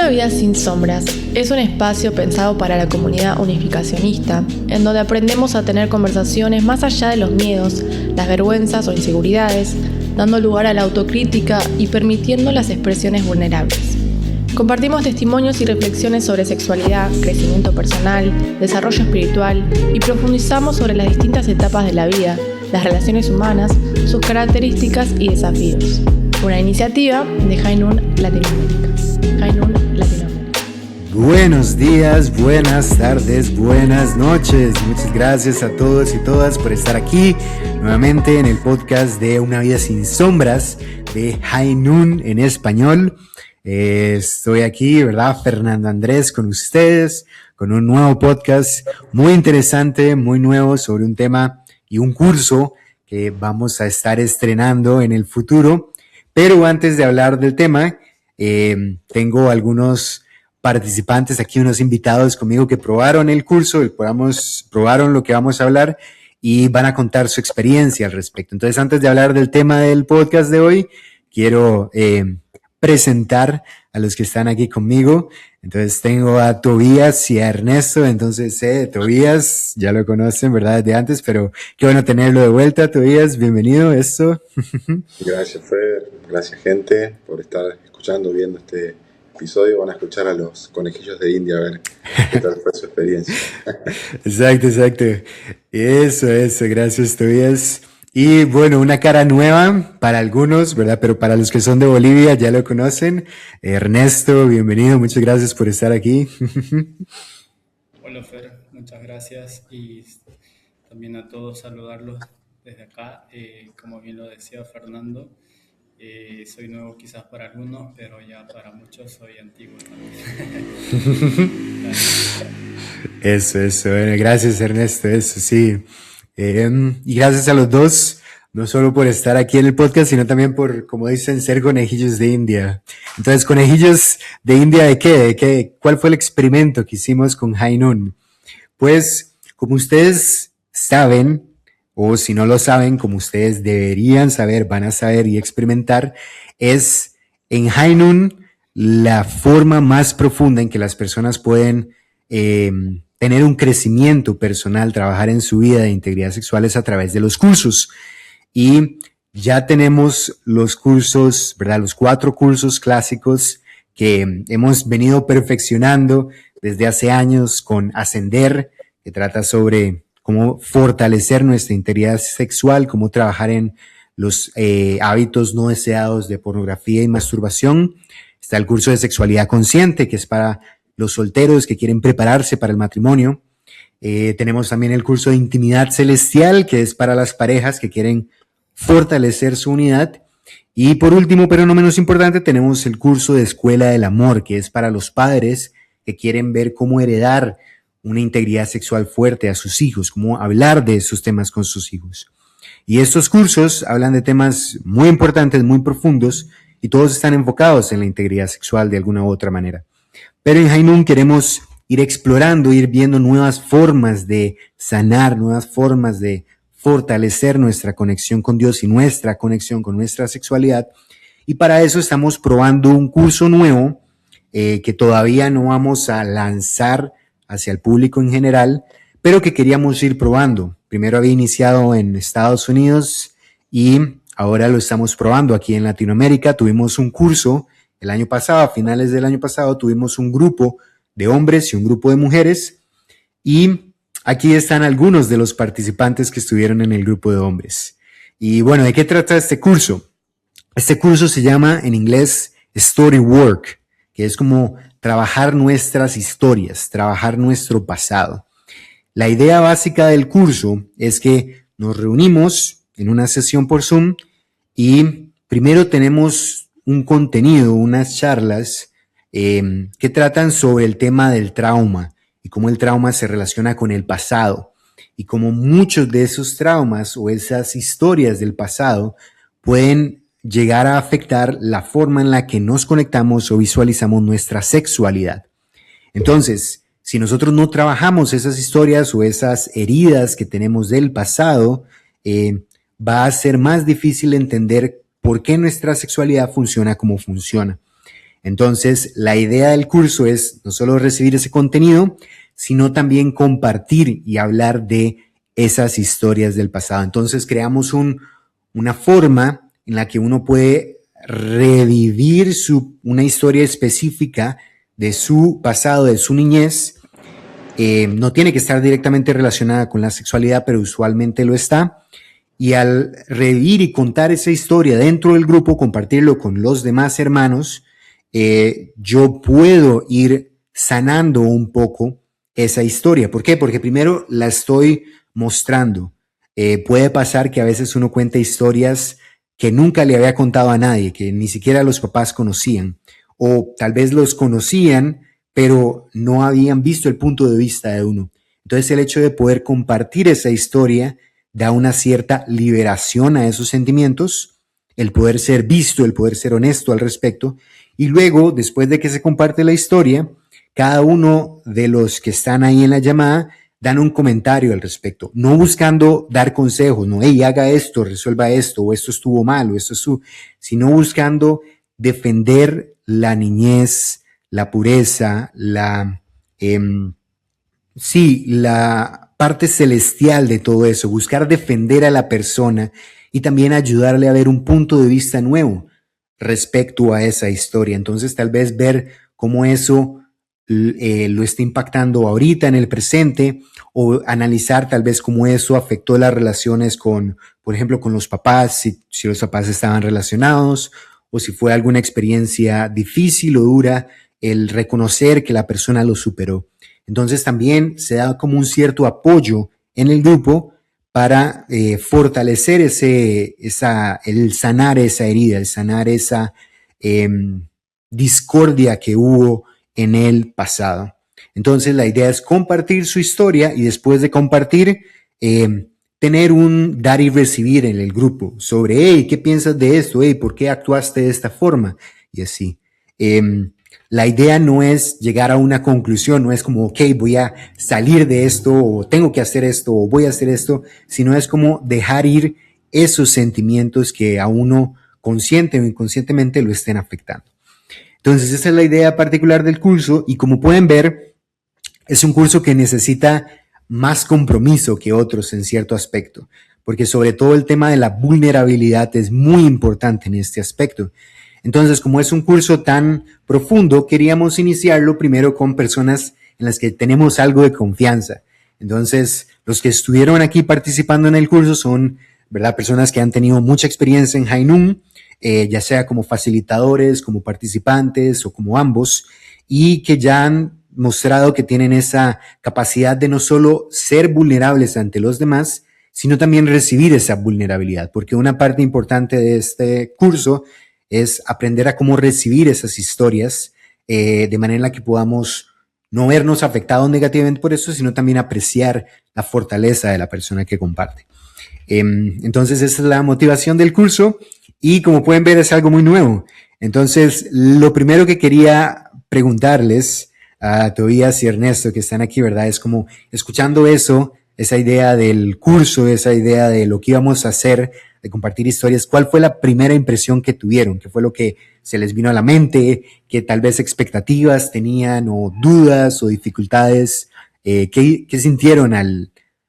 Una vida sin sombras es un espacio pensado para la comunidad unificacionista, en donde aprendemos a tener conversaciones más allá de los miedos, las vergüenzas o inseguridades, dando lugar a la autocrítica y permitiendo las expresiones vulnerables. Compartimos testimonios y reflexiones sobre sexualidad, crecimiento personal, desarrollo espiritual y profundizamos sobre las distintas etapas de la vida, las relaciones humanas, sus características y desafíos. Una iniciativa de High Noon Latinoamérica. High Noon Latinoamérica. Buenos días, buenas tardes, buenas noches. Muchas gracias a todos y todas por estar aquí nuevamente en el podcast de Una vida sin sombras de High Noon en español. Estoy aquí, ¿verdad? Fernando Andrés con ustedes, con un nuevo podcast muy interesante, muy nuevo sobre un tema y un curso que vamos a estar estrenando en el futuro. Pero antes de hablar del tema, tengo algunos participantes aquí, unos invitados conmigo que probaron el curso, probaron lo que vamos a hablar y van a contar su experiencia al respecto. Entonces, antes de hablar del tema del podcast de hoy, quiero presentar a los que están aquí conmigo. Entonces tengo a Tobías y a Ernesto. Entonces, Tobías, ya lo conocen, ¿verdad? Desde antes, pero qué bueno tenerlo de vuelta. Tobías, bienvenido. Gracias, Fer. Gracias, gente, por estar escuchando, viendo este episodio. Van a escuchar a los conejillos de India a ver qué tal fue su experiencia. Exacto. Eso. Gracias, Tobías. Y bueno, una cara nueva para algunos, ¿verdad? Pero para los que son de Bolivia ya lo conocen. Ernesto, bienvenido, muchas gracias por estar aquí. Hola Fer, muchas gracias y también a todos saludarlos desde acá. Como bien lo decía Fernando, soy nuevo quizás para algunos, pero ya para muchos soy antiguo también. Eso. Bueno, gracias Ernesto, eso sí. Y gracias a los dos, no solo por estar aquí en el podcast, sino también por, como dicen, ser conejillos de India. Entonces, conejillos de India, ¿de qué? ¿Cuál fue el experimento que hicimos con High Noon? Pues, como ustedes saben, o si no lo saben, como ustedes deberían saber, van a saber y experimentar, es en High Noon la forma más profunda en que las personas pueden tener un crecimiento personal, trabajar en su vida de integridad sexual es a través de los cursos. Y ya tenemos los cursos, ¿verdad? Los 4 cursos clásicos que hemos venido perfeccionando desde hace años con Ascender, que trata sobre cómo fortalecer nuestra integridad sexual, cómo trabajar en los hábitos no deseados de pornografía y masturbación. Está el curso de Sexualidad Consciente, que es para los solteros que quieren prepararse para el matrimonio. Tenemos también el curso de Intimidad Celestial, que es para las parejas que quieren fortalecer su unidad. Y por último, pero no menos importante, tenemos el curso de Escuela del Amor, que es para los padres que quieren ver cómo heredar una integridad sexual fuerte a sus hijos, cómo hablar de esos temas con sus hijos. Y estos cursos hablan de temas muy importantes, muy profundos, y todos están enfocados en la integridad sexual de alguna u otra manera. Pero en High Noon queremos ir explorando, ir viendo nuevas formas de sanar, nuevas formas de fortalecer nuestra conexión con Dios y nuestra conexión con nuestra sexualidad. Y para eso estamos probando un curso nuevo que todavía no vamos a lanzar hacia el público en general, pero que queríamos ir probando. Primero había iniciado en Estados Unidos y ahora lo estamos probando aquí en Latinoamérica. Tuvimos un curso el año pasado, a finales del año pasado, tuvimos un grupo de hombres y un grupo de mujeres. Y aquí están algunos de los participantes que estuvieron en el grupo de hombres. Y bueno, ¿de qué trata este curso? Este curso se llama en inglés Story Work, que es como trabajar nuestras historias, trabajar nuestro pasado. La idea básica del curso es que nos reunimos en una sesión por Zoom y primero tenemos un contenido, unas charlas que tratan sobre el tema del trauma y cómo el trauma se relaciona con el pasado y cómo muchos de esos traumas o esas historias del pasado pueden llegar a afectar la forma en la que nos conectamos o visualizamos nuestra sexualidad. Entonces, si nosotros no trabajamos esas historias o esas heridas que tenemos del pasado, va a ser más difícil entender por qué nuestra sexualidad funciona como funciona. Entonces, la idea del curso es no solo recibir ese contenido, sino también compartir y hablar de esas historias del pasado. Entonces, creamos una forma en la que uno puede revivir una historia específica de su pasado, de su niñez. No tiene que estar directamente relacionada con la sexualidad, pero usualmente lo está. Y al revivir y contar esa historia dentro del grupo, compartirlo con los demás hermanos, yo puedo ir sanando un poco esa historia. ¿Por qué? Porque primero la estoy mostrando. Puede pasar que a veces uno cuenta historias que nunca le había contado a nadie, que ni siquiera los papás conocían, o tal vez los conocían, pero no habían visto el punto de vista de uno. Entonces el hecho de poder compartir esa historia da una cierta liberación a esos sentimientos, el poder ser visto, el poder ser honesto al respecto, y luego, después de que se comparte la historia, cada uno de los que están ahí en la llamada dan un comentario al respecto, no buscando dar consejos, no, hey, haga esto, resuelva esto, o esto estuvo mal, o esto es sino buscando defender la niñez, la pureza, la parte celestial de todo eso, buscar defender a la persona y también ayudarle a ver un punto de vista nuevo respecto a esa historia. Entonces, tal vez ver cómo eso lo está impactando ahorita en el presente, o analizar tal vez cómo eso afectó las relaciones con, por ejemplo, con los papás, si los papás estaban relacionados, o si fue alguna experiencia difícil o dura, el reconocer que la persona lo superó. Entonces también se da como un cierto apoyo en el grupo para fortalecer el sanar esa herida, el sanar esa eh, discordia que hubo en el pasado. Entonces la idea es compartir su historia, y después de compartir, tener un dar y recibir en el grupo sobre, hey, ¿qué piensas de esto? Hey, ¿por qué actuaste de esta forma? Y así. La idea no es llegar a una conclusión, no es como, ok, voy a salir de esto, o tengo que hacer esto, o voy a hacer esto, sino es como dejar ir esos sentimientos que a uno consciente o inconscientemente lo estén afectando. Entonces, esa es la idea particular del curso, y como pueden ver, es un curso que necesita más compromiso que otros en cierto aspecto, porque sobre todo el tema de la vulnerabilidad es muy importante en este aspecto. Entonces, como es un curso tan profundo, queríamos iniciarlo primero con personas en las que tenemos algo de confianza. Entonces, los que estuvieron aquí participando en el curso son, ¿verdad?, personas que han tenido mucha experiencia en Hainan, ya sea como facilitadores, como participantes o como ambos, y que ya han mostrado que tienen esa capacidad de no solo ser vulnerables ante los demás, sino también recibir esa vulnerabilidad, porque una parte importante de este curso es aprender a cómo recibir esas historias, de manera en la que podamos no vernos afectados negativamente por eso, sino también apreciar la fortaleza de la persona que comparte. Entonces, esa es la motivación del curso, y como pueden ver es algo muy nuevo. Entonces, lo primero que quería preguntarles a Tobías y Ernesto, que están aquí, ¿verdad? Es como, escuchando eso, esa idea del curso, esa idea de lo que íbamos a hacer, de compartir historias, ¿cuál fue la primera impresión que tuvieron? ¿Qué fue lo que se les vino a la mente? ¿Qué tal vez expectativas tenían, o dudas o dificultades? ¿Qué sintieron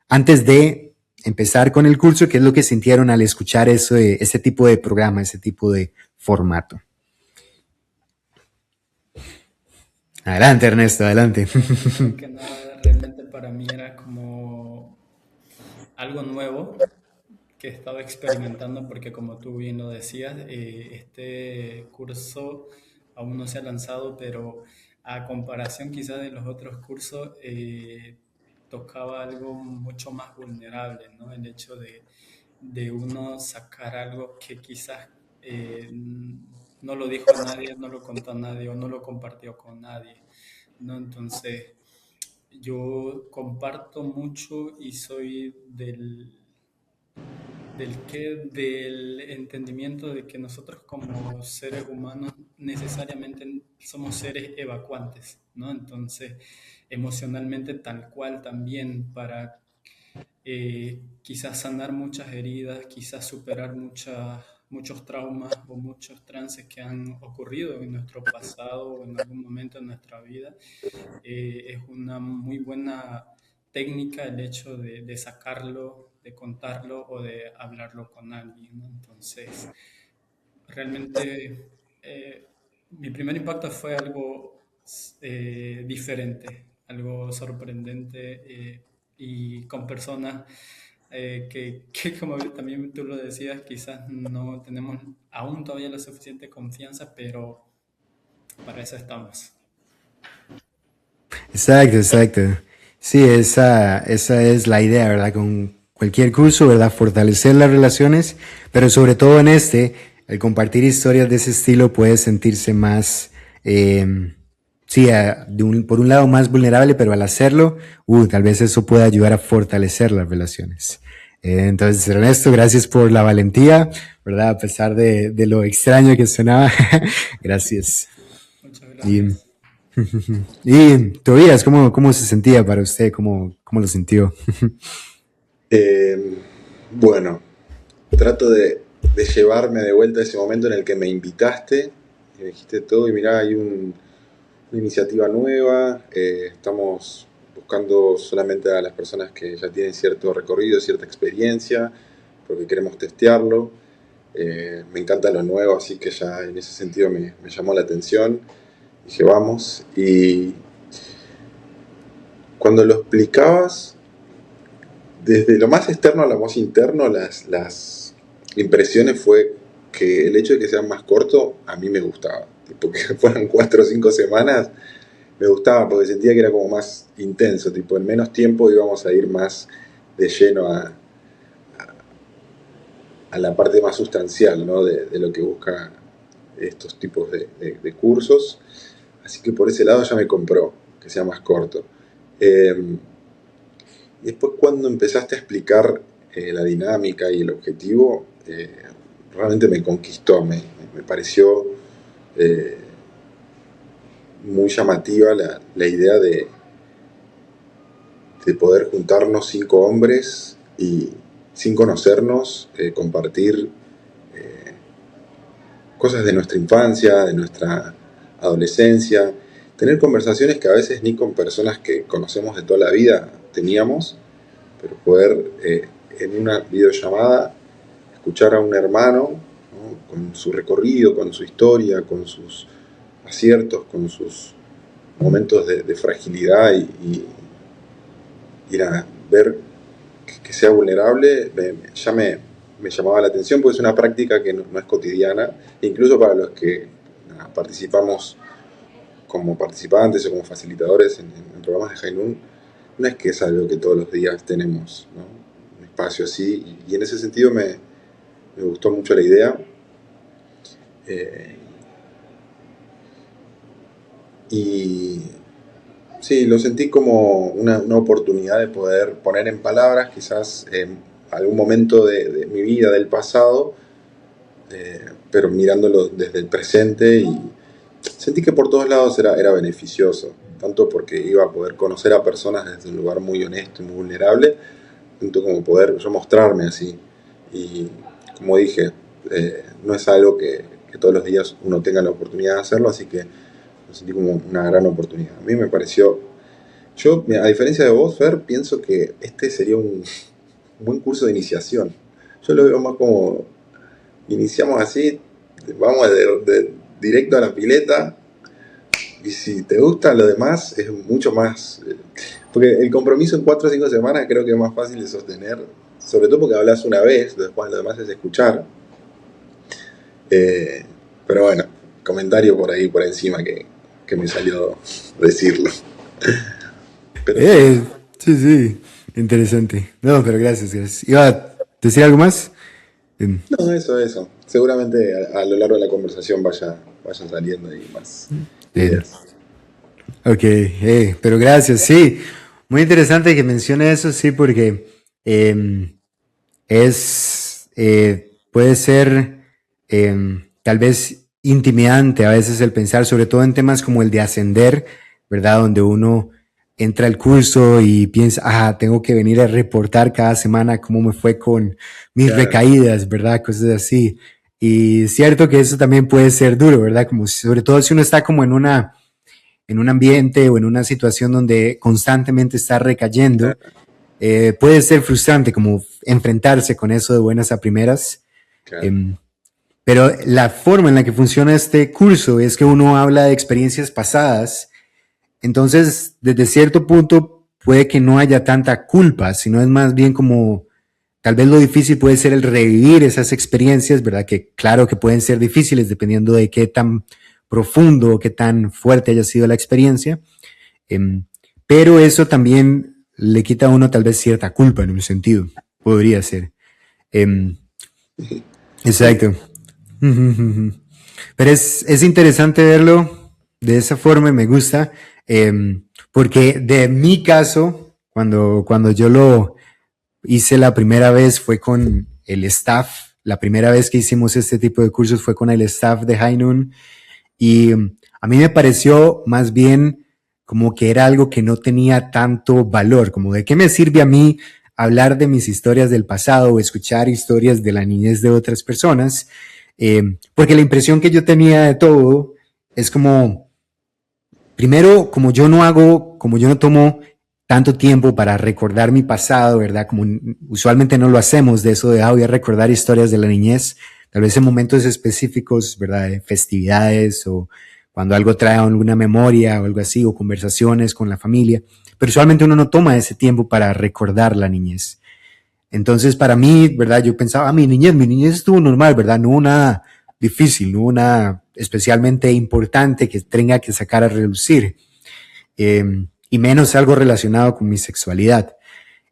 antes de empezar con el curso? ¿Qué es lo que sintieron al escuchar ese tipo de programa, ese tipo de formato? Adelante, Ernesto, adelante. Que nada, realmente para mí era como algo nuevo que he estado experimentando, porque como tú bien lo decías, este curso aún no se ha lanzado, pero a comparación quizás de los otros cursos, tocaba algo mucho más vulnerable, ¿no? El hecho de uno sacar algo que quizás no lo dijo a nadie, no lo contó a nadie o no lo compartió con nadie, ¿no? Entonces, yo comparto mucho y soy del entendimiento de que nosotros como seres humanos necesariamente somos seres evacuantes, ¿no? Entonces, emocionalmente tal cual también, para quizás sanar muchas heridas, quizás superar muchos traumas o muchos trances que han ocurrido en nuestro pasado o en algún momento en nuestra vida. Es una muy buena técnica el hecho de sacarlo, de contarlo o de hablarlo con alguien, ¿no? Entonces, realmente mi primer impacto fue algo diferente, algo sorprendente y con personas que, como también tú lo decías, quizás no tenemos aún todavía la suficiente confianza, pero para eso estamos. Exacto, exacto. Sí, esa es la idea, ¿verdad? Con cualquier curso, ¿verdad? Fortalecer las relaciones, pero sobre todo en el compartir historias de ese estilo puede sentirse más, sí, por un lado más vulnerable, pero al hacerlo, tal vez eso pueda ayudar a fortalecer las relaciones. Entonces, Ernesto, gracias por la valentía, ¿verdad? A pesar de lo extraño que sonaba. Gracias. Muchas Y, gracias. y Tobías, ¿cómo se sentía para usted? ¿Cómo lo sintió? Bueno, trato de llevarme de vuelta a ese momento en el que me invitaste y me dijiste todo y mirá, hay una iniciativa nueva, estamos buscando solamente a las personas que ya tienen cierto recorrido, cierta experiencia, porque queremos testearlo. Me encanta lo nuevo, así que ya en ese sentido me llamó la atención. Dije, vamos. Y cuando lo explicabas, desde lo más externo a lo más interno, las impresiones fue que el hecho de que sea más corto, a mí me gustaba. Tipo, que fueran 4 o 5 semanas, me gustaba porque sentía que era como más intenso. Tipo, en menos tiempo íbamos a ir más de lleno a la parte más sustancial, ¿no? de lo que busca estos tipos de cursos. Así que por ese lado ya me compró, que sea más corto. Y después cuando empezaste a explicar la dinámica y el objetivo, realmente me conquistó, me pareció muy llamativa la idea de poder juntarnos 5 hombres y sin conocernos, compartir cosas de nuestra infancia, de nuestra adolescencia, tener conversaciones que a veces ni con personas que conocemos de toda la vida teníamos, pero poder en una videollamada escuchar a un hermano, ¿no? Con su recorrido, con su historia, con sus aciertos, con sus momentos de fragilidad y nada, ver que sea vulnerable ya me llamaba la atención porque es una práctica que no es cotidiana, incluso para los que participamos como participantes o como facilitadores en programas de Hainun, no es que es algo que todos los días tenemos, ¿no? Un espacio así, y en ese sentido me gustó mucho la idea. Y sí, lo sentí como una oportunidad de poder poner en palabras quizás algún momento de mi vida, del pasado, pero mirándolo desde el presente, y sentí que por todos lados era beneficioso, tanto porque iba a poder conocer a personas desde un lugar muy honesto y muy vulnerable, tanto como poder yo mostrarme así. Y como dije, no es algo que todos los días uno tenga la oportunidad de hacerlo, así que lo sentí como una gran oportunidad. A mí me pareció, yo a diferencia de vos, Fer, pienso que este sería un buen curso de iniciación. Yo lo veo más como, iniciamos así, vamos directo a la pileta, y si te gusta lo demás es mucho más, porque el compromiso en 4 o 5 semanas creo que es más fácil de sostener, sobre todo porque hablas una vez, después lo demás es escuchar. Pero bueno, comentario por ahí por encima que me salió decirlo. Pero Sí, interesante. No, pero gracias. ¿Iba a decir algo más? no, eso. Seguramente a lo largo de la conversación vayan saliendo ahí más Bien. ideas. Ok, pero gracias, sí. Muy interesante que mencione eso, sí, porque puede ser tal vez intimidante a veces el pensar, sobre todo en temas como el de ascender, ¿verdad? Donde uno entra al curso y piensa, tengo que venir a reportar cada semana cómo me fue con mis Claro. recaídas, ¿verdad? Cosas así. Y cierto que eso también puede ser duro, ¿verdad? Como sobre todo si uno está como en un ambiente o en una situación donde constantemente está recayendo, puede ser frustrante como enfrentarse con eso de buenas a primeras. Claro. Pero la forma en la que funciona este curso es que uno habla de experiencias pasadas, entonces desde cierto punto puede que no haya tanta culpa, sino es más bien como tal vez lo difícil puede ser el revivir esas experiencias, ¿verdad? Que claro que pueden ser difíciles dependiendo de qué tan profundo o qué tan fuerte haya sido la experiencia, pero eso también le quita a uno tal vez cierta culpa en un sentido, podría ser. Exacto. Pero es interesante verlo de esa forma y me gusta, porque de mi caso, cuando yo lo hice la primera vez fue con el staff, la primera vez que hicimos este tipo de cursos fue con el staff de High Noon y a mí me pareció más bien como que era algo que no tenía tanto valor, como de qué me sirve a mí hablar de mis historias del pasado o escuchar historias de la niñez de otras personas, porque la impresión que yo tenía de todo es como, primero, como yo no tomo tanto tiempo para recordar mi pasado, ¿verdad? Como usualmente no lo hacemos de eso de, voy a recordar historias de la niñez, tal vez en momentos específicos, ¿verdad? De festividades o cuando algo trae alguna memoria o algo así, o conversaciones con la familia, pero usualmente uno no toma ese tiempo para recordar la niñez. Entonces, para mí, ¿verdad? Yo pensaba, mi niñez estuvo normal, ¿verdad? No hubo nada difícil, no hubo nada especialmente importante que tenga que sacar a relucir. Y menos algo relacionado con mi sexualidad.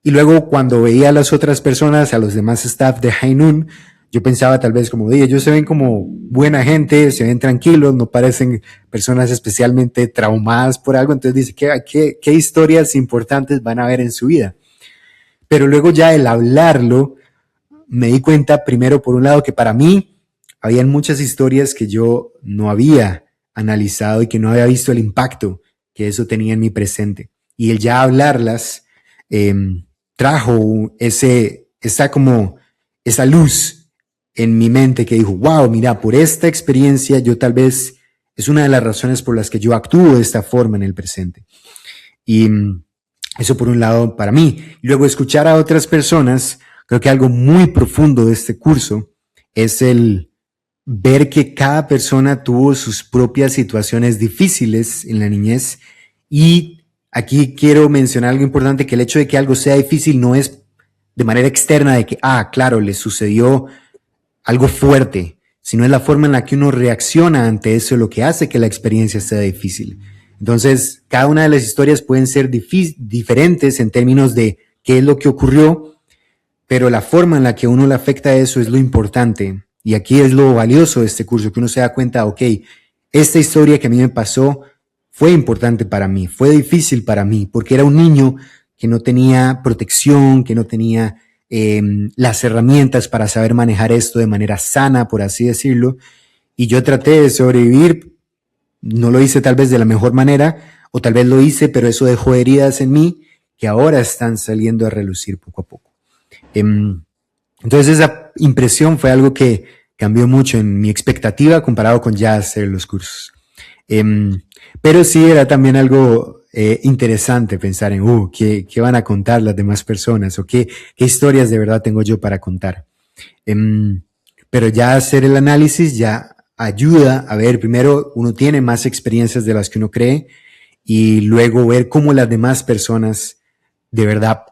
Y luego cuando veía a las otras personas, a los demás staff de High Noon, yo pensaba tal vez como, ellos se ven como buena gente, se ven tranquilos, no parecen personas especialmente traumadas por algo. Entonces dice, ¿qué historias importantes van a ver en su vida? Pero luego ya el hablarlo, me di cuenta primero por un lado que para mí habían muchas historias que yo no había analizado y que no había visto el impacto que eso tenía en mi presente. Y el ya hablarlas trajo esa luz en mi mente que dijo, wow, mira, por esta experiencia yo tal vez es una de las razones por las que yo actúo de esta forma en el presente. Y eso por un lado para mí. Y luego escuchar a otras personas, creo que algo muy profundo de este curso es el ver que cada persona tuvo sus propias situaciones difíciles en la niñez. Y aquí quiero mencionar algo importante, que el hecho de que algo sea difícil no es de manera externa de que, claro, le sucedió algo fuerte, sino es la forma en la que uno reacciona ante eso lo que hace que la experiencia sea difícil. Entonces, cada una de las historias pueden ser diferentes en términos de qué es lo que ocurrió, pero la forma en la que uno le afecta a eso es lo importante. Y aquí es lo valioso de este curso, que uno se da cuenta, ok, esta historia que a mí me pasó fue importante para mí, fue difícil para mí, porque era un niño que no tenía protección, que no tenía las herramientas para saber manejar esto de manera sana, por así decirlo, y yo traté de sobrevivir. No lo hice tal vez de la mejor manera, o tal vez lo hice, pero eso dejó heridas en mí que ahora están saliendo a relucir poco a poco. Entonces esa impresión fue algo que cambió mucho en mi expectativa comparado con ya hacer los cursos. Pero sí era también algo interesante pensar en ¿qué van a contar las demás personas? O qué historias de verdad tengo yo para contar. Pero ya hacer el análisis ya ayuda a ver, primero uno tiene más experiencias de las que uno cree y luego ver cómo las demás personas de verdad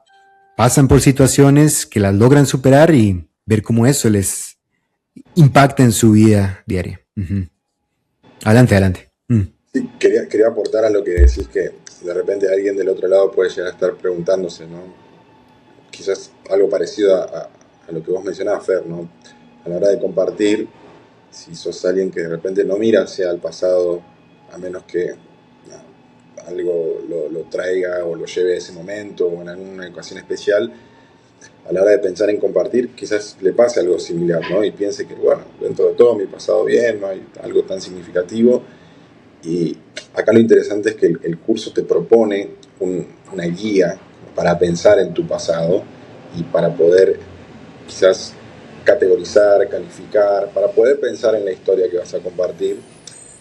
pasan por situaciones que las logran superar y ver cómo eso les impacta en su vida diaria. Adelante. Sí, quería aportar a lo que decís, que de repente alguien del otro lado puede llegar a estar preguntándose, ¿no? Quizás algo parecido a lo que vos mencionabas, Fer, ¿no? A la hora de compartir, si sos alguien que de repente no mira hacia el pasado, a menos que algo lo traiga o lo lleve a ese momento o en alguna ocasión especial, a la hora de pensar en compartir, quizás le pase algo similar, ¿no? Y piense que, bueno, dentro de todo mi pasado bien, no hay algo tan significativo. Y acá lo interesante es que el curso te propone una guía para pensar en tu pasado y para poder quizás categorizar, calificar, para poder pensar en la historia que vas a compartir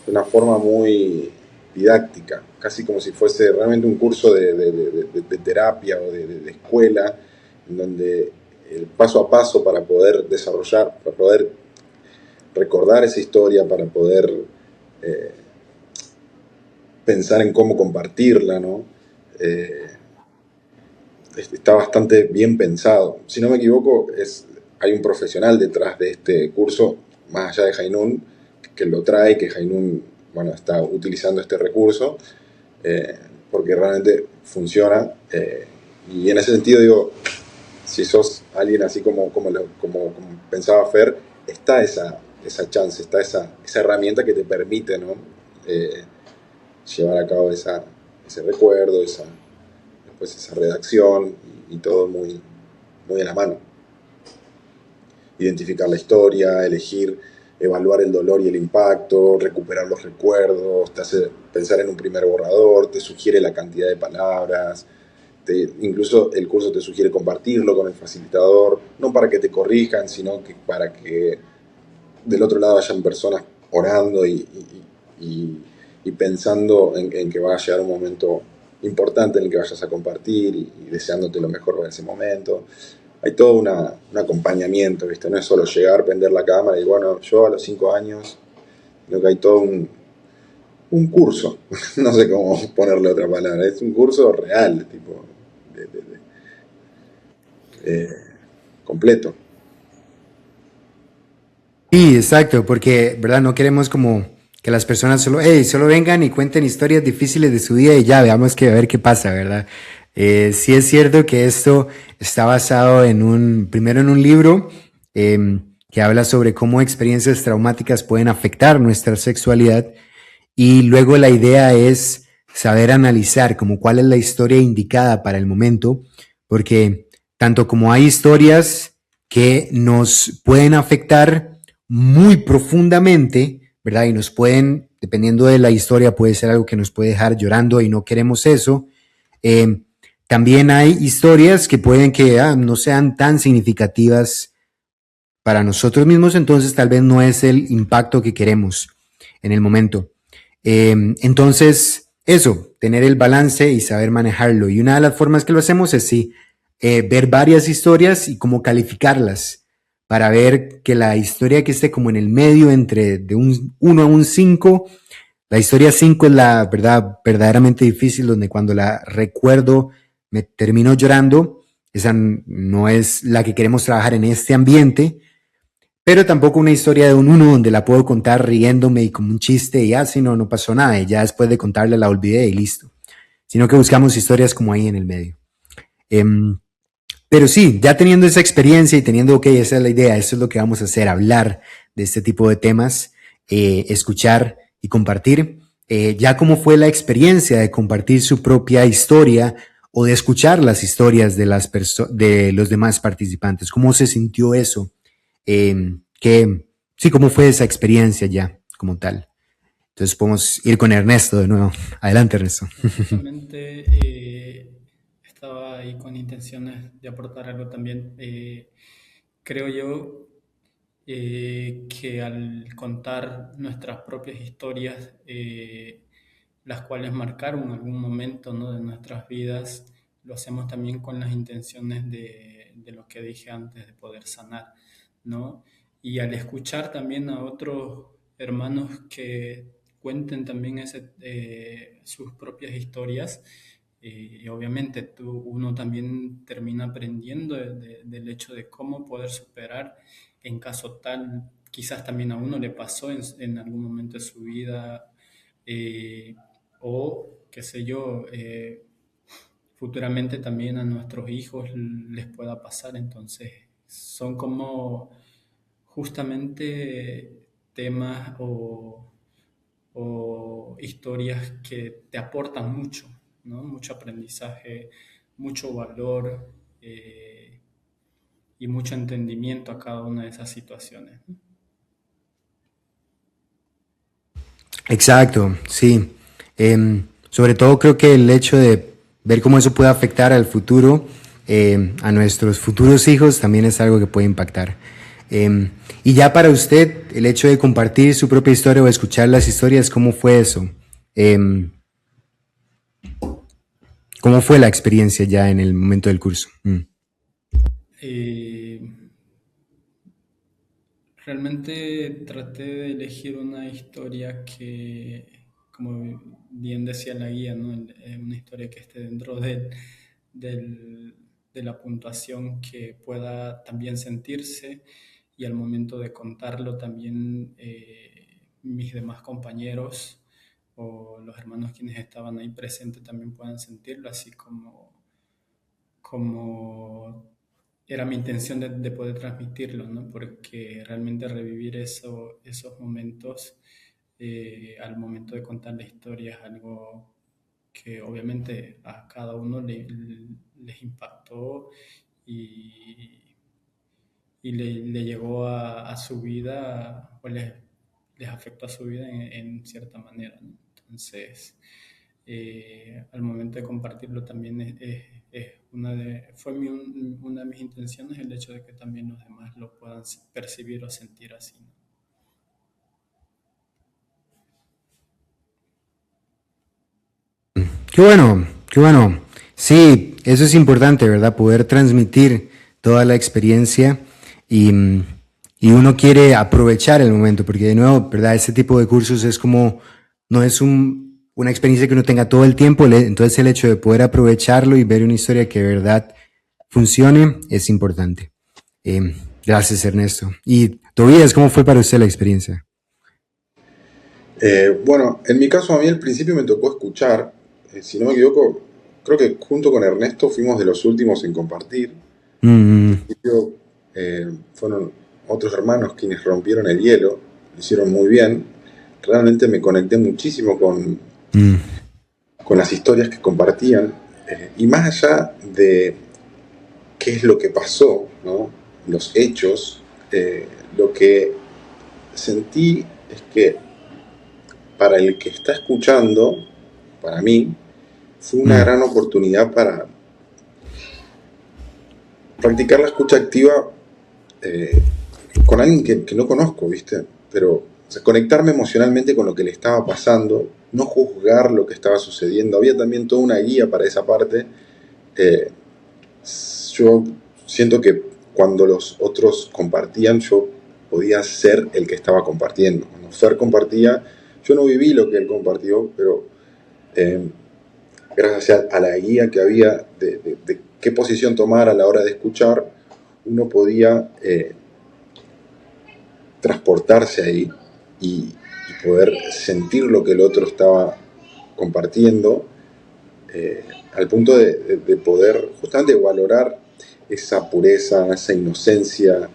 de una forma muy didáctica, casi como si fuese realmente un curso de terapia o de escuela, en donde el paso a paso para poder desarrollar, para poder recordar esa historia, para poder pensar en cómo compartirla, ¿no? Está bastante bien pensado. Si no me equivoco, hay un profesional detrás de este curso, más allá de Jainun, que lo trae, que Jainun, bueno, está utilizando este recurso, porque realmente funciona. Y en ese sentido, digo, si sos alguien así como pensaba Fer, está esa chance, está esa herramienta que te permite, ¿no? Llevar a cabo ese recuerdo, después esa redacción y todo muy, muy a la mano. Identificar la historia, elegir, evaluar el dolor y el impacto, recuperar los recuerdos, te hace pensar en un primer borrador, te sugiere la cantidad de palabras, incluso el curso te sugiere compartirlo con el facilitador, no para que te corrijan, sino que para que del otro lado hayan personas orando y pensando en que va a llegar un momento importante en el que vayas a compartir y deseándote lo mejor para ese momento. Hay todo un acompañamiento, ¿viste? No es solo llegar, prender la cámara y bueno, yo a los 5 años, sino que hay todo un curso, no sé cómo ponerle otra palabra, es un curso real, tipo, completo. Sí, exacto, porque, ¿verdad? No queremos como que las personas solo vengan y cuenten historias difíciles de su vida y ya, veamos a ver qué pasa, ¿verdad? Sí es cierto que esto está basado primero en un libro que habla sobre cómo experiencias traumáticas pueden afectar nuestra sexualidad y luego la idea es saber analizar como cuál es la historia indicada para el momento, porque tanto como hay historias que nos pueden afectar muy profundamente, ¿verdad? Y nos pueden, dependiendo de la historia, puede ser algo que nos puede dejar llorando y no queremos eso. También hay historias que pueden que no sean tan significativas para nosotros mismos, entonces tal vez no es el impacto que queremos en el momento. Entonces, eso, tener el balance y saber manejarlo. Y una de las formas que lo hacemos es ver varias historias y cómo calificarlas para ver que la historia que esté como en el medio entre de un 1 a un 5, la historia 5 es la verdad verdaderamente difícil, donde cuando la recuerdo me termino llorando. Esa no es la que queremos trabajar en este ambiente, pero tampoco una historia de un 1 donde la puedo contar riéndome y como un chiste y así no pasó nada y ya después de contarla la olvidé y listo, sino que buscamos historias como ahí en el medio. Pero sí, ya teniendo esa experiencia y teniendo, esa es la idea, eso es lo que vamos a hacer, hablar de este tipo de temas, escuchar y compartir. Ya cómo fue la experiencia de compartir su propia historia o de escuchar las historias de los demás participantes, cómo se sintió eso, cómo fue esa experiencia ya como tal. Entonces podemos ir con Ernesto de nuevo. Adelante, Ernesto. Justamente estaba ahí con intenciones de aportar algo también. Creo yo que al contar nuestras propias historias, las cuales marcaron algún momento, ¿no?, de nuestras vidas, lo hacemos también con las intenciones de lo que dije antes, de poder sanar, ¿no? Y al escuchar también a otros hermanos que cuenten también sus propias historias, y obviamente uno también termina aprendiendo del hecho de cómo poder superar en caso tal, quizás también a uno le pasó en algún momento de su vida, o qué sé yo, futuramente también a nuestros hijos les pueda pasar. Entonces son como justamente temas o historias que te aportan mucho, ¿no? Mucho aprendizaje, mucho valor, y mucho entendimiento a cada una de esas situaciones, ¿no? Exacto, sí. Sobre todo creo que el hecho de ver cómo eso puede afectar al futuro, a nuestros futuros hijos, también es algo que puede impactar. Y ya para usted, el hecho de compartir su propia historia o escuchar las historias, ¿cómo fue eso? ¿Cómo fue la experiencia ya en el momento del curso? Realmente traté de elegir una historia que, como bien decía la guía, ¿no? Una historia que esté dentro de la puntuación, que pueda también sentirse, y al momento de contarlo también mis demás compañeros o los hermanos quienes estaban ahí presentes también puedan sentirlo, así como era mi intención de poder transmitirlo, ¿no? Porque realmente revivir esos momentos al momento de contar la historia es algo que obviamente a cada uno les impactó y le llegó a su vida, o les afectó a su vida en cierta manera, ¿no? Entonces, al momento de compartirlo también una de mis intenciones, el hecho de que también los demás lo puedan percibir o sentir así, ¿no? Qué bueno, qué bueno. Sí, eso es importante, ¿verdad? Poder transmitir toda la experiencia y, y uno quiere aprovechar el momento, porque de nuevo, ¿verdad? Este tipo de cursos es como, no es una experiencia que uno tenga todo el tiempo, entonces el hecho de poder aprovecharlo y ver una historia que de verdad funcione es importante. Gracias, Ernesto. Y Tobías, ¿cómo fue para usted la experiencia? Bueno, en mi caso a mí al principio me tocó escuchar, si no me equivoco, creo que junto con Ernesto fuimos de los últimos en compartir. Mm, Al principio fueron otros hermanos quienes rompieron el hielo, lo hicieron muy bien. Realmente me conecté muchísimo mm, con las historias que compartían, y más allá de qué es lo que pasó, ¿no? Los hechos, lo que sentí es que para el que está escuchando, para mí, fue una mm, gran oportunidad para practicar la escucha activa eh, con alguien que no conozco, ¿viste? Pero o sea, conectarme emocionalmente con lo que le estaba pasando, no juzgar lo que estaba sucediendo. Había también toda una guía para esa parte. Eh, yo siento que cuando los otros compartían, yo podía ser el que estaba compartiendo. Cuando Fer compartía, yo no viví lo que él compartió, pero eh, gracias a la guía que había de qué posición tomar a la hora de escuchar, uno podía transportarse ahí y poder sentir lo que el otro estaba compartiendo, al punto de poder justamente valorar esa pureza, esa inocencia,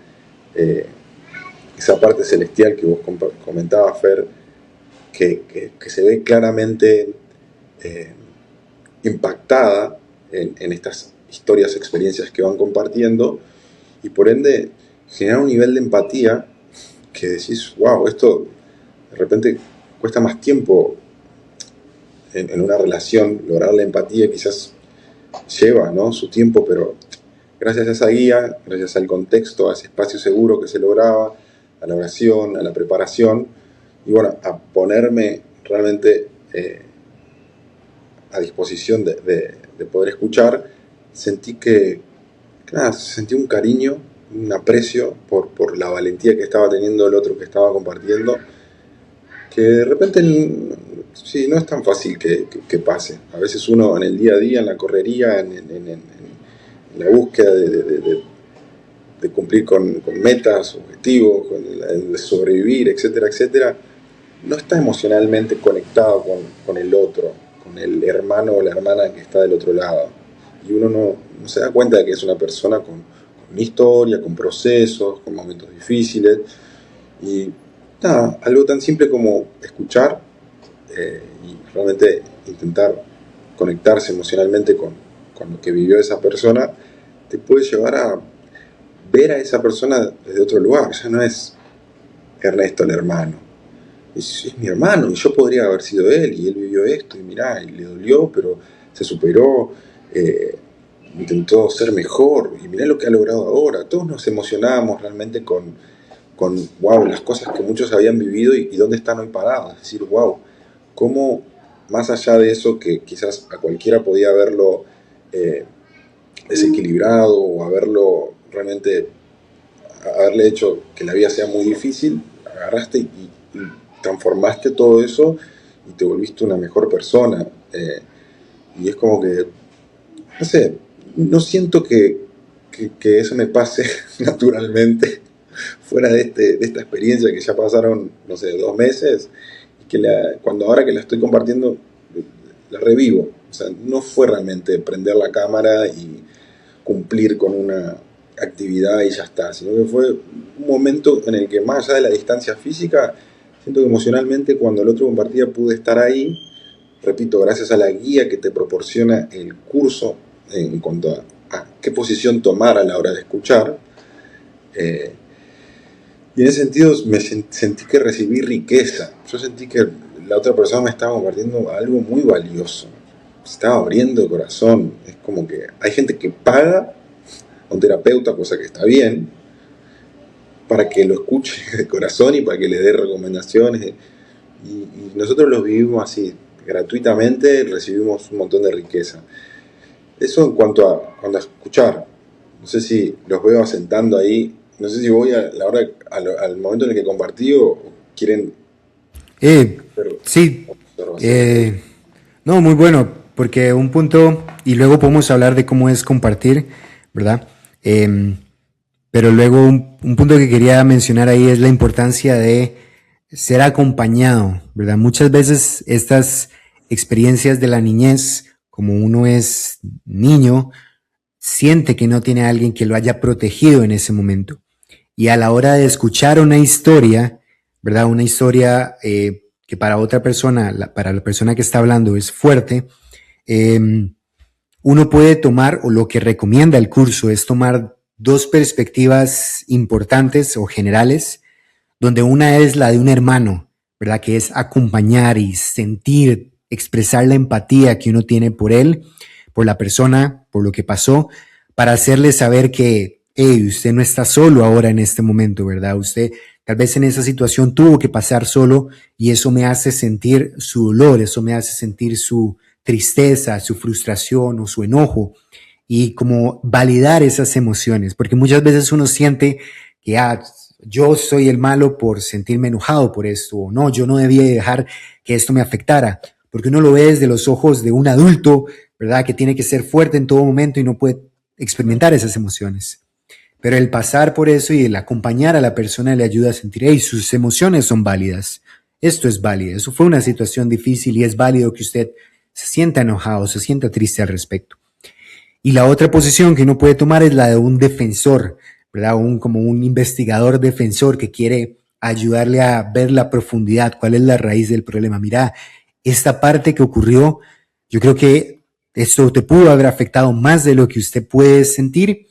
eh, esa parte celestial que vos comentabas, Fer, que se ve claramente eh, impactada en estas historias, experiencias que van compartiendo, y por ende genera un nivel de empatía que decís, wow, esto de repente cuesta más tiempo en una relación, lograr la empatía quizás lleva, ¿no?, su tiempo, pero gracias a esa guía, gracias al contexto, a ese espacio seguro que se lograba, a la oración, a la preparación, y bueno, a ponerme realmente a disposición de poder escuchar, sentí que, nada, sentí un cariño, un aprecio por la valentía que estaba teniendo el otro que estaba compartiendo, que de repente sí, no es tan fácil que pase. A veces uno en el día a día, en la correría, en la búsqueda de cumplir con metas, objetivos, con el de sobrevivir, etcétera, etcétera, no está emocionalmente conectado con el otro, con el hermano o la hermana que está del otro lado. Y uno no se da cuenta de que es una persona con una historia, con procesos, con momentos difíciles. Y nada, algo tan simple como escuchar y realmente intentar conectarse emocionalmente con lo que vivió esa persona, te puede llevar a ver a esa persona desde otro lugar. Ya no es Ernesto el hermano, es mi hermano, y yo podría haber sido él, y él vivió esto, y mirá, y le dolió, pero se superó. intentó ser mejor y mirá lo que ha logrado ahora. Todos nos emocionábamos realmente wow, las cosas que muchos habían vivido y dónde están hoy parados. Es decir, wow, cómo más allá de eso que quizás a cualquiera podía haberlo desequilibrado o haberle hecho que la vida sea muy difícil, agarraste y transformaste todo eso y te volviste una mejor persona. Y es como que, no sé, no siento que eso me pase naturalmente fuera de esta experiencia que ya pasaron, no sé, 2 meses, y que ahora que la estoy compartiendo, la revivo. O sea, no fue realmente prender la cámara y cumplir con una actividad y ya está, sino que fue un momento en el que, más allá de la distancia física, siento que emocionalmente cuando el otro compartía pude estar ahí, repito, gracias a la guía que te proporciona el curso en cuanto a qué posición tomar a la hora de escuchar. Y en ese sentido sentí que recibí riqueza. Yo sentí que la otra persona me estaba compartiendo algo muy valioso. Se estaba abriendo el corazón. Es como que hay gente que paga a un terapeuta, cosa que está bien, para que lo escuche de corazón y para que le dé recomendaciones. Y nosotros los vivimos así, gratuitamente, recibimos un montón de riqueza. Eso en cuanto a escuchar. No sé si los veo asentando ahí. No sé si voy al momento en el que compartí o quieren hacer Sí, observaciones. no, muy bueno, porque un punto, y luego podemos hablar de cómo es compartir, ¿verdad? Pero luego un punto que quería mencionar ahí es la importancia de ser acompañado, ¿verdad? Muchas veces estas experiencias de la niñez, como uno es niño, siente que no tiene a alguien que lo haya protegido en ese momento. Y a la hora de escuchar una historia, ¿verdad? Una historia que para otra persona, para la persona que está hablando es fuerte, eh, uno puede tomar, o lo que recomienda el curso es tomar dos perspectivas importantes o generales, donde una es la de un hermano, ¿verdad? Que es acompañar y sentir, expresar la empatía que uno tiene por él, por la persona, por lo que pasó, para hacerle saber que, hey, usted no está solo ahora en este momento, ¿verdad? Usted tal vez en esa situación tuvo que pasar solo y eso me hace sentir su dolor, eso me hace sentir su tristeza, su frustración o su enojo y como validar esas emociones, porque muchas veces uno siente que yo soy el malo por sentirme enojado por esto, o no, yo no debía dejar que esto me afectara, porque uno lo ve desde los ojos de un adulto, ¿verdad? Que tiene que ser fuerte en todo momento y no puede experimentar esas emociones. Pero el pasar por eso y el acompañar a la persona le ayuda a sentir, hey, sus emociones son válidas. Esto es válido. Eso fue una situación difícil y es válido que usted se sienta enojado, se sienta triste al respecto. Y la otra posición que uno puede tomar es la de un defensor, ¿verdad? Como un investigador defensor que quiere ayudarle a ver la profundidad, cuál es la raíz del problema. Mira, esta parte que ocurrió, yo creo que esto te pudo haber afectado más de lo que usted puede sentir.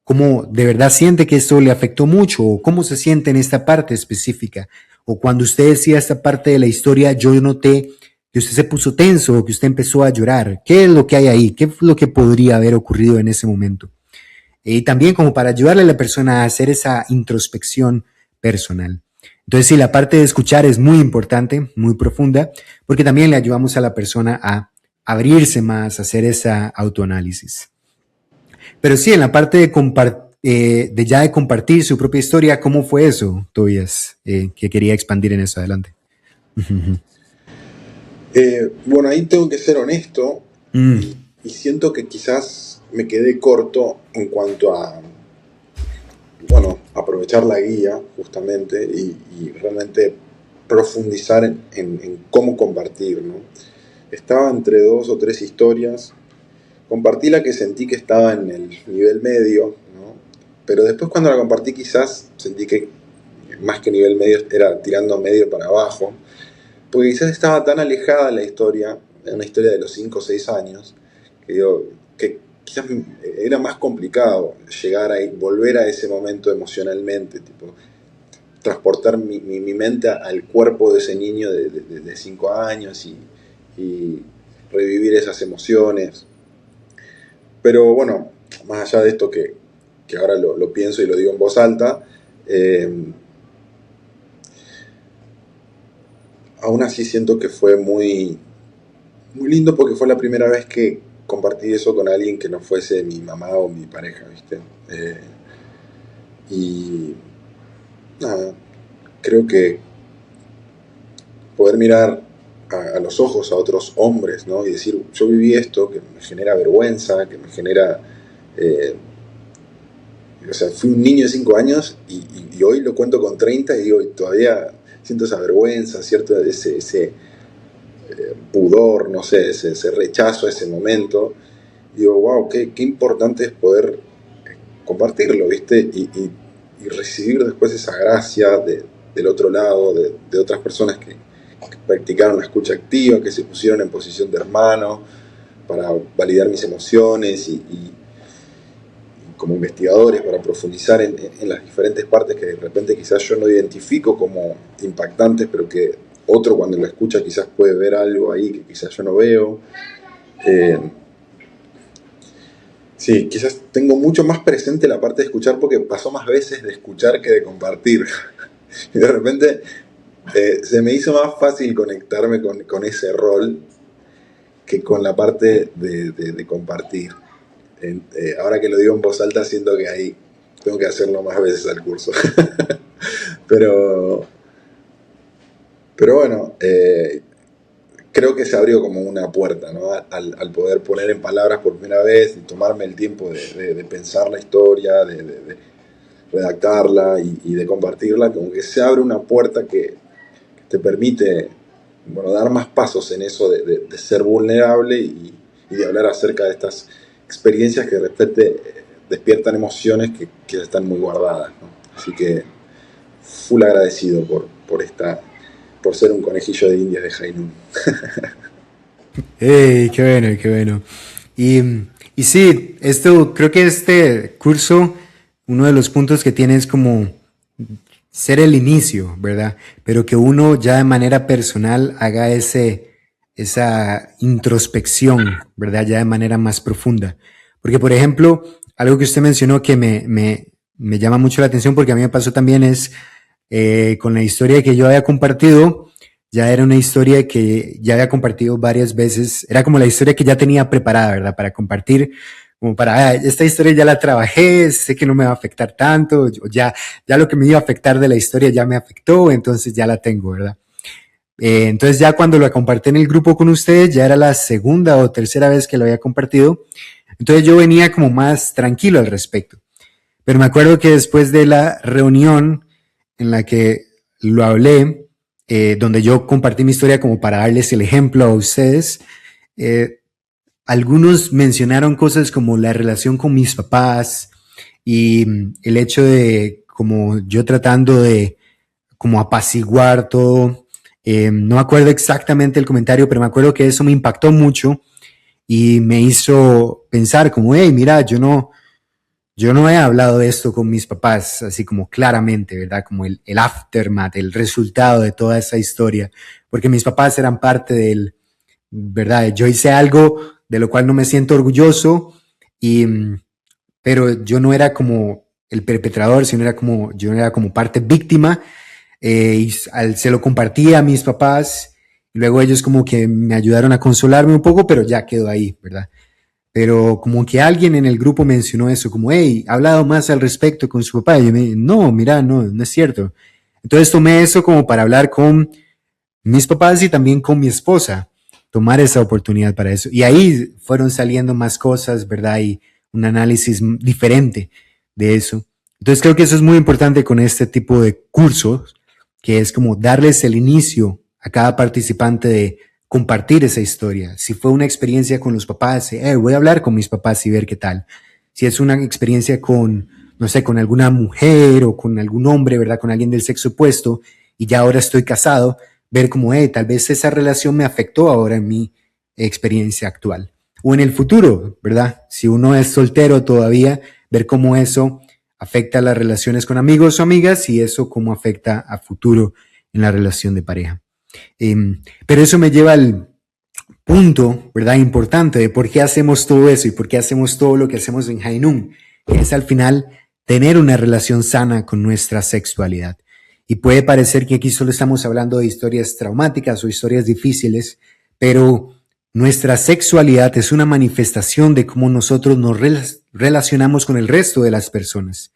¿Cómo de verdad siente que esto le afectó mucho? ¿O cómo se siente en esta parte específica? O cuando usted decía esta parte de la historia, yo noté que usted se puso tenso o que usted empezó a llorar. ¿Qué es lo que hay ahí? ¿Qué es lo que podría haber ocurrido en ese momento? Y también como para ayudarle a la persona a hacer esa introspección personal. Entonces, sí, la parte de escuchar es muy importante, muy profunda, porque también le ayudamos a la persona a abrirse más, a hacer esa autoanálisis. Pero sí, en la parte de compartir su propia historia, ¿cómo fue eso, Tobias? Que quería expandir en eso adelante. Bueno, ahí tengo que ser honesto y siento que quizás me quedé corto en cuanto a, bueno, aprovechar la guía justamente y realmente profundizar en cómo compartir, ¿no? Estaba entre 2 o 3 historias. Compartí la que sentí que estaba en el nivel medio, ¿no? Pero después cuando la compartí quizás sentí que más que nivel medio era tirando medio para abajo, porque quizás estaba tan alejada la historia, una historia de los 5 o 6 años, que quizás era más complicado llegar ahí, volver a ese momento emocionalmente, tipo, transportar mi mente al cuerpo de ese niño de 5 años y revivir esas emociones. Pero bueno, más allá de esto que ahora lo pienso y lo digo en voz alta, aún así siento que fue muy, muy lindo porque fue la primera vez que compartí eso con alguien que no fuese mi mamá o mi pareja, ¿viste? Y nada, creo que poder mirar a los ojos a otros hombres, ¿no? Y decir, yo viví esto que me genera vergüenza, que me genera... o sea, fui un niño de 5 años y hoy lo cuento con 30 y digo, y todavía siento esa vergüenza, ¿cierto? Ese pudor, no sé, ese rechazo a ese momento. Y digo, wow, qué importante es poder compartirlo, ¿viste? Y recibir después esa gracia del otro lado, de otras personas que practicaron la escucha activa, que se pusieron en posición de hermano para validar mis emociones y como investigadores para profundizar en las diferentes partes que de repente quizás yo no identifico como impactantes, pero que otro cuando lo escucha quizás puede ver algo ahí que quizás yo no veo. Sí, quizás tengo mucho más presente la parte de escuchar porque pasó más veces de escuchar que de compartir. Y de repente se me hizo más fácil conectarme con ese rol que con la parte de compartir. Ahora que lo digo en voz alta siento que ahí tengo que hacerlo más veces al curso. pero bueno, creo que se abrió como una puerta, ¿no? Al poder poner en palabras por primera vez y tomarme el tiempo de pensar la historia, de redactarla y de compartirla, como que se abre una puerta que te permite, bueno, dar más pasos en eso de ser vulnerable y de hablar acerca de estas experiencias que de repente despiertan emociones que están muy guardadas, ¿no? Así que full agradecido por ser un conejillo de Indias de Jainun. ¡Ey, qué bueno, qué bueno! Y sí, creo que este curso, uno de los puntos que tiene es como ser el inicio, ¿verdad? Pero que uno ya de manera personal haga esa introspección, ¿verdad? Ya de manera más profunda. Porque, por ejemplo, algo que usted mencionó que me llama mucho la atención porque a mí me pasó también es con la historia que yo había compartido, ya era una historia que ya había compartido varias veces, era como la historia que ya tenía preparada, ¿verdad? Para compartir, como para, esta historia ya la trabajé, sé que no me va a afectar tanto, ya lo que me iba a afectar de la historia ya me afectó, entonces ya la tengo, ¿verdad? Entonces ya cuando lo compartí en el grupo con ustedes, ya era la segunda o tercera vez que lo había compartido, entonces yo venía como más tranquilo al respecto. Pero me acuerdo que después de la reunión en la que lo hablé, donde yo compartí mi historia como para darles el ejemplo a ustedes, algunos mencionaron cosas como la relación con mis papás y el hecho de como yo tratando de como apaciguar todo. No me acuerdo exactamente el comentario, pero me acuerdo que eso me impactó mucho y me hizo pensar como, hey, mira, yo no he hablado de esto con mis papás así como claramente, ¿verdad? Como el aftermath, el resultado de toda esa historia, porque mis papás eran parte ¿verdad? Yo hice algo de lo cual no me siento orgulloso, pero yo no era como el perpetrador, sino yo era como parte víctima, y se lo compartí a mis papás, y luego ellos como que me ayudaron a consolarme un poco, pero ya quedó ahí, ¿verdad? Pero como que alguien en el grupo mencionó eso, como, hey, ¿ha hablado más al respecto con su papá? Y yo no, mira, no es cierto. Entonces tomé eso como para hablar con mis papás y también con mi esposa, tomar esa oportunidad para eso. Y ahí fueron saliendo más cosas, ¿verdad? Y un análisis diferente de eso. Entonces creo que eso es muy importante con este tipo de cursos, que es como darles el inicio a cada participante de compartir esa historia. Si fue una experiencia con los papás, voy a hablar con mis papás y ver qué tal. Si es una experiencia con, no sé, con alguna mujer o con algún hombre, ¿verdad? Con alguien del sexo opuesto y ya ahora estoy casado, ver como, tal vez esa relación me afectó ahora en mi experiencia actual. O en el futuro, ¿verdad? Si uno es soltero todavía, ver cómo eso afecta a las relaciones con amigos o amigas y eso cómo afecta a futuro en la relación de pareja. Pero eso me lleva al punto, ¿verdad? Importante de por qué hacemos todo eso y por qué hacemos todo lo que hacemos en Hainun, que es al final tener una relación sana con nuestra sexualidad. Y puede parecer que aquí solo estamos hablando de historias traumáticas o historias difíciles, pero nuestra sexualidad es una manifestación de cómo nosotros nos relacionamos con el resto de las personas.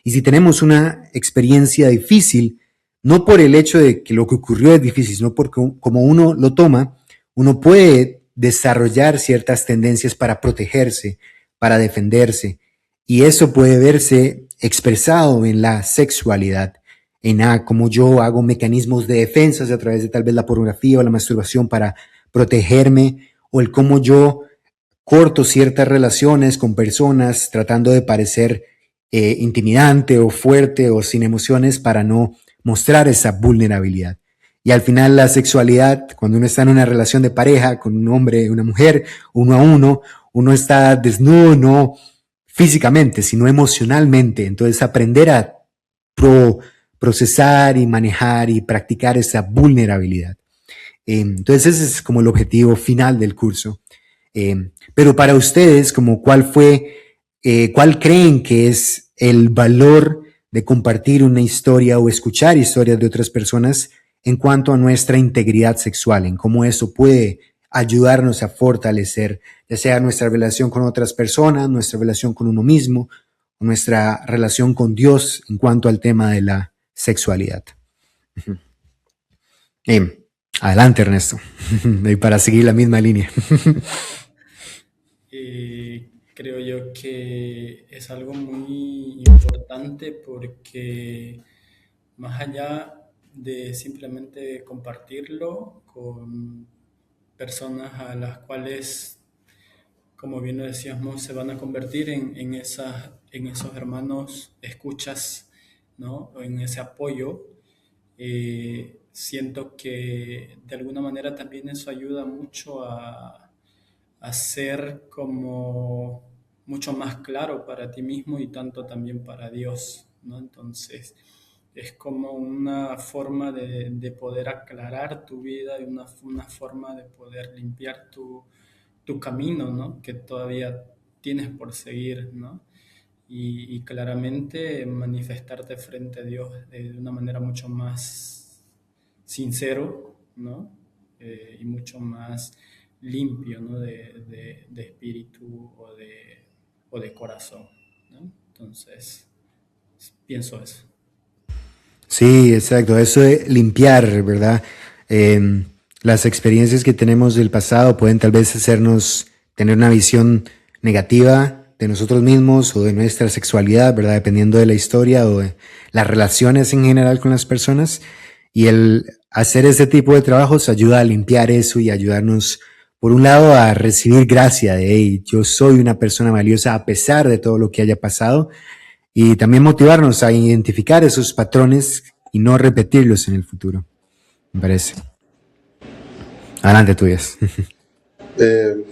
Y si tenemos una experiencia difícil, no por el hecho de que lo que ocurrió es difícil, sino porque como uno lo toma, uno puede desarrollar ciertas tendencias para protegerse, para defenderse, y eso puede verse expresado en la sexualidad, en cómo yo hago mecanismos de defensa a través de tal vez la pornografía o la masturbación para protegerme, o el cómo yo corto ciertas relaciones con personas tratando de parecer intimidante o fuerte o sin emociones para no mostrar esa vulnerabilidad. Y al final la sexualidad, cuando uno está en una relación de pareja con un hombre y una mujer, uno a uno, uno está desnudo no físicamente, sino emocionalmente. Entonces aprender a procesar y manejar y practicar esa vulnerabilidad. Entonces ese es como el objetivo final del curso. Pero para ustedes, como cuál creen que es el valor de compartir una historia o escuchar historias de otras personas en cuanto a nuestra integridad sexual, en cómo eso puede ayudarnos a fortalecer, ya sea nuestra relación con otras personas, nuestra relación con uno mismo, o nuestra relación con Dios en cuanto al tema de la sexualidad. Adelante, Ernesto, para seguir la misma línea. Creo yo que es algo muy importante porque más allá de simplemente compartirlo con personas a las cuales, como bien lo decíamos, se van a convertir en esos hermanos escuchas, ¿no? O en ese apoyo. Siento que de alguna manera también eso ayuda mucho a ser como mucho más claro para ti mismo y tanto también para Dios, ¿no? Entonces es como una forma de poder aclarar tu vida y una forma de poder limpiar tu camino, ¿no? Que todavía tienes por seguir, ¿no? Y claramente manifestarte frente a Dios de una manera mucho más sincero, ¿no? Y mucho más limpio, ¿no? De espíritu o de corazón, ¿no? Entonces, pienso eso. Sí, exacto. Eso de limpiar, ¿verdad? Las experiencias que tenemos del pasado pueden tal vez hacernos tener una visión negativa de nosotros mismos o de nuestra sexualidad, ¿verdad? Dependiendo de la historia o de las relaciones en general con las personas. Y el hacer ese tipo de trabajos ayuda a limpiar eso y ayudarnos, por un lado, a recibir gracia de, hey, yo soy una persona valiosa a pesar de todo lo que haya pasado. Y también motivarnos a identificar esos patrones y no repetirlos en el futuro, me parece. Adelante, tuyas.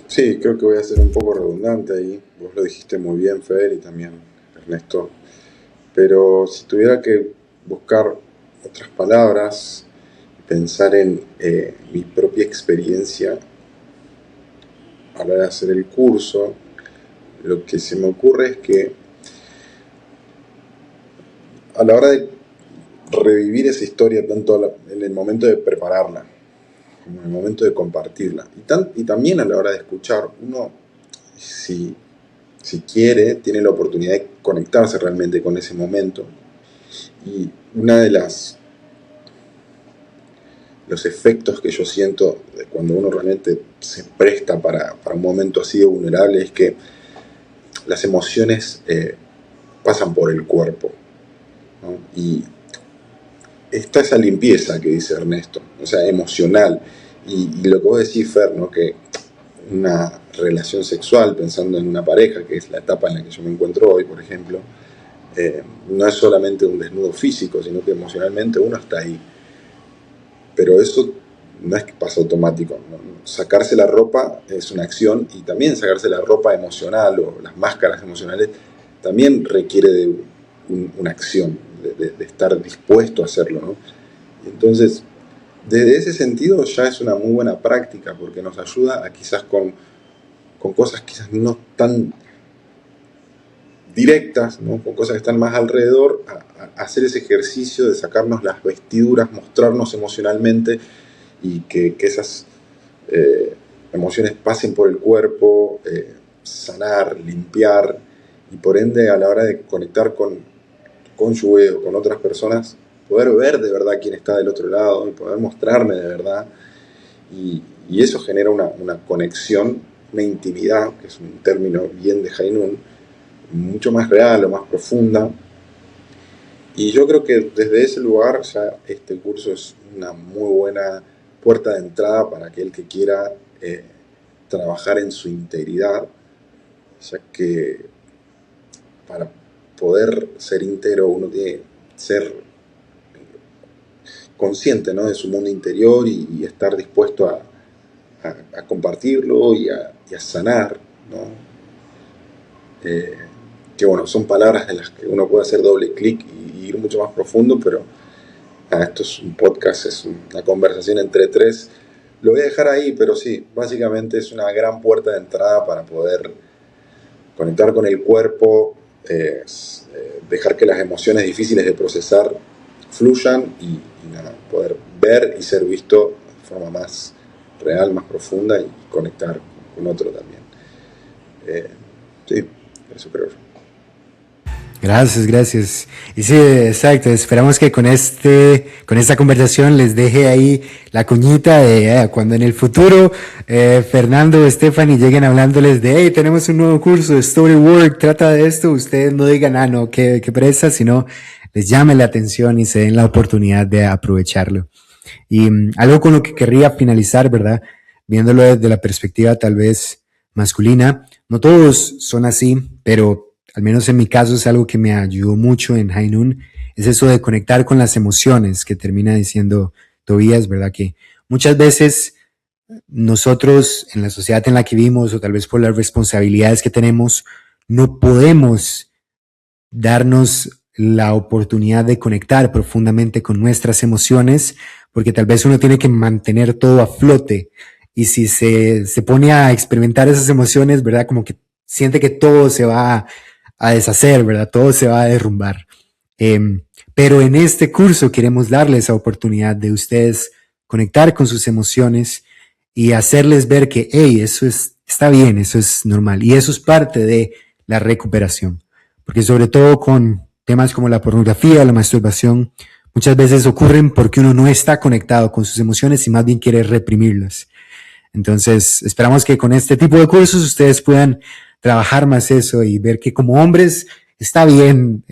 Sí, creo que voy a ser un poco redundante ahí. Vos lo dijiste muy bien, Fer, y también Ernesto. Pero si tuviera que buscar otras palabras, pensar en mi propia experiencia a la hora de hacer el curso, lo que se me ocurre es que a la hora de revivir esa historia, tanto en el momento de prepararla como en el momento de compartirla, y también a la hora de escuchar, uno, si quiere, tiene la oportunidad de conectarse realmente con ese momento. Y una de los efectos que yo siento de cuando uno realmente se presta para un momento así de vulnerable es que las emociones pasan por el cuerpo, ¿no? Y está esa limpieza que dice Ernesto, o sea, emocional. Y lo que vos decís, Fer, ¿no? Que una relación sexual, pensando en una pareja, que es la etapa en la que yo me encuentro hoy, por ejemplo, no es solamente un desnudo físico, sino que emocionalmente uno está ahí. Pero eso no es que pasa automático, ¿no? Sacarse la ropa es una acción, y también sacarse la ropa emocional o las máscaras emocionales también requiere de una acción, de estar dispuesto a hacerlo, ¿no? Entonces, desde ese sentido ya es una muy buena práctica, porque nos ayuda a quizás con cosas quizás no tan directas, ¿no? Con cosas que están más alrededor, a hacer ese ejercicio de sacarnos las vestiduras, mostrarnos emocionalmente y que esas emociones pasen por el cuerpo, sanar, limpiar, y por ende a la hora de conectar con cónyuge o con otras personas, poder ver de verdad quién está del otro lado y poder mostrarme de verdad. Y eso genera una conexión, una intimidad, que es un término bien de Hainun, mucho más real o más profunda. Y yo creo que desde ese lugar ya este curso es una muy buena puerta de entrada para aquel que quiera trabajar en su integridad, ya que para poder ser íntegro uno tiene que ser consciente, ¿no?, de su mundo interior y estar dispuesto a compartirlo y a sanar, ¿no? Que bueno, son palabras en las que uno puede hacer doble clic y ir mucho más profundo, pero esto es un podcast, es una conversación entre tres. Lo voy a dejar ahí, pero sí, básicamente es una gran puerta de entrada para poder conectar con el cuerpo, dejar que las emociones difíciles de procesar fluyan y nada, poder ver y ser visto de forma más real, más profunda y conectar con otro también. Sí, eso creo yo. Gracias. Y sí, exacto. Esperamos que con esta conversación les deje ahí la cuñita de cuando en el futuro Fernando o Stephanie lleguen hablándoles de hey, tenemos un nuevo curso de Storywork, trata de esto, ustedes no digan, no, qué presa, sino les llame la atención y se den la oportunidad de aprovecharlo. Y algo con lo que querría finalizar, ¿verdad? Viéndolo desde la perspectiva tal vez masculina, no todos son así, pero al menos en mi caso es algo que me ayudó mucho en Hainun, es eso de conectar con las emociones que termina diciendo Tobías, ¿verdad? Que muchas veces nosotros en la sociedad en la que vivimos o tal vez por las responsabilidades que tenemos, no podemos darnos la oportunidad de conectar profundamente con nuestras emociones porque tal vez uno tiene que mantener todo a flote y si se pone a experimentar esas emociones, ¿verdad? Como que siente que todo se va a deshacer, ¿verdad? Todo se va a derrumbar. Pero en este curso queremos darles esa oportunidad de ustedes conectar con sus emociones y hacerles ver que, hey, está bien, eso es normal. Y eso es parte de la recuperación. Porque sobre todo con temas como la pornografía, la masturbación, muchas veces ocurren porque uno no está conectado con sus emociones y más bien quiere reprimirlas. Entonces, esperamos que con este tipo de cursos ustedes puedan trabajar más eso y ver que como hombres está bien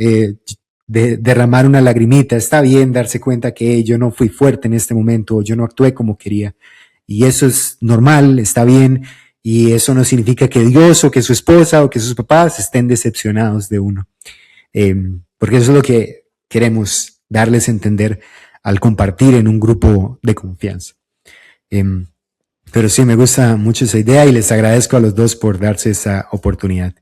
derramar una lagrimita, está bien darse cuenta que yo no fui fuerte en este momento o yo no actué como quería. Y eso es normal, está bien, y eso no significa que Dios o que su esposa o que sus papás estén decepcionados de uno. Porque eso es lo que queremos darles a entender al compartir en un grupo de confianza. Pero sí, me gusta mucho esa idea y les agradezco a los dos por darse esa oportunidad.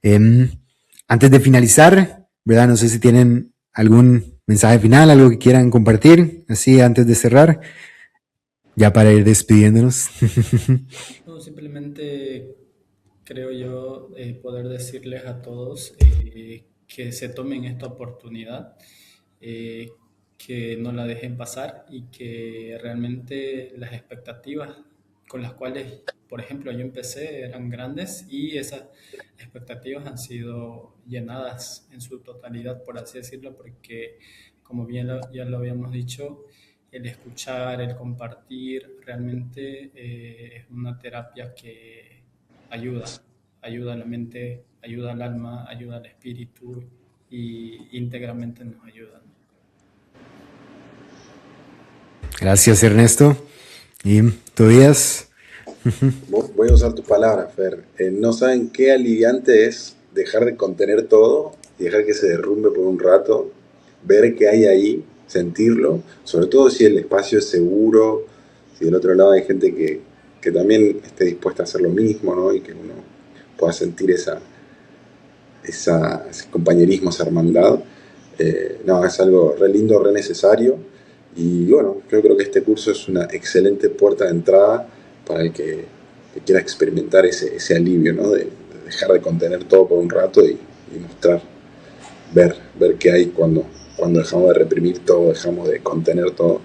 Antes de finalizar, ¿verdad? No sé si tienen algún mensaje final, algo que quieran compartir, así antes de cerrar, ya para ir despidiéndonos. No, simplemente creo yo poder decirles a todos que se tomen esta oportunidad, que no la dejen pasar y que realmente las expectativas con las cuales, por ejemplo, yo empecé eran grandes y esas expectativas han sido llenadas en su totalidad, por así decirlo, porque como bien ya lo habíamos dicho, el escuchar, el compartir, realmente es una terapia que ayuda a la mente, ayuda al alma, ayuda al espíritu y íntegramente nos ayuda. Gracias, Ernesto. Y Tobías. Voy a usar tu palabra, Fer. No saben qué aliviante es dejar de contener todo y dejar que se derrumbe por un rato, ver qué hay ahí, sentirlo, sobre todo si el espacio es seguro, si del otro lado hay gente que también esté dispuesta a hacer lo mismo, ¿no? Y que uno pueda sentir ese compañerismo, esa hermandad. No, es algo re lindo, re necesario Y bueno, yo creo que este curso es una excelente puerta de entrada para el que quiera experimentar ese alivio, ¿no? De dejar de contener todo por un rato y mostrar, ver qué hay cuando dejamos de reprimir todo, dejamos de contener todo.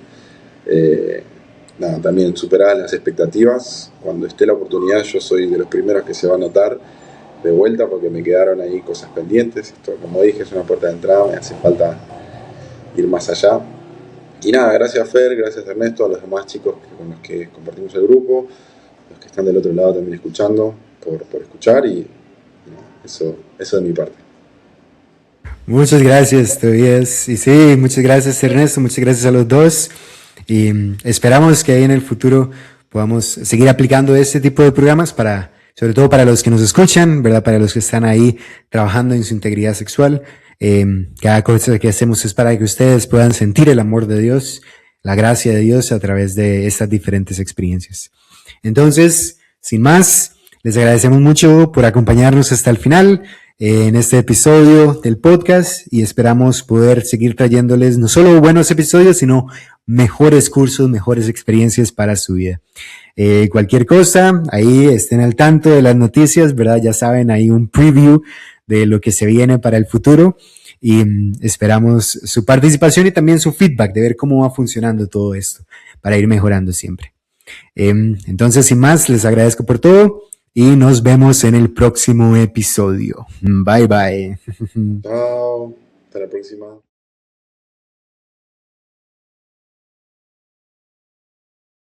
Nada, también superar las expectativas. Cuando esté la oportunidad, yo soy de los primeros que se va a notar de vuelta porque me quedaron ahí cosas pendientes. Esto, como dije, es una puerta de entrada, me hace falta ir más allá. Y nada, gracias Fer, gracias Ernesto, a los demás chicos con los que compartimos el grupo, los que están del otro lado también escuchando, por escuchar y no, eso de mi parte. Muchas gracias, Tobias. Y sí, muchas gracias, Ernesto, muchas gracias a los dos. Y esperamos que ahí en el futuro podamos seguir aplicando este tipo de programas sobre todo para los que nos escuchan, ¿verdad? Para los que están ahí trabajando en su integridad sexual. Cada cosa que hacemos es para que ustedes puedan sentir el amor de Dios, la gracia de Dios a través de estas diferentes experiencias. Entonces, sin más, les agradecemos mucho por acompañarnos hasta el final en este episodio del podcast y esperamos poder seguir trayéndoles no solo buenos episodios, sino mejores cursos, mejores experiencias para su vida. Cualquier cosa, ahí estén al tanto de las noticias, ¿verdad? Ya saben, hay un preview de lo que se viene para el futuro y esperamos su participación y también su feedback de ver cómo va funcionando todo esto para ir mejorando siempre. Entonces, sin más, les agradezco por todo y nos vemos en el próximo episodio. Bye bye. Chao, hasta la próxima.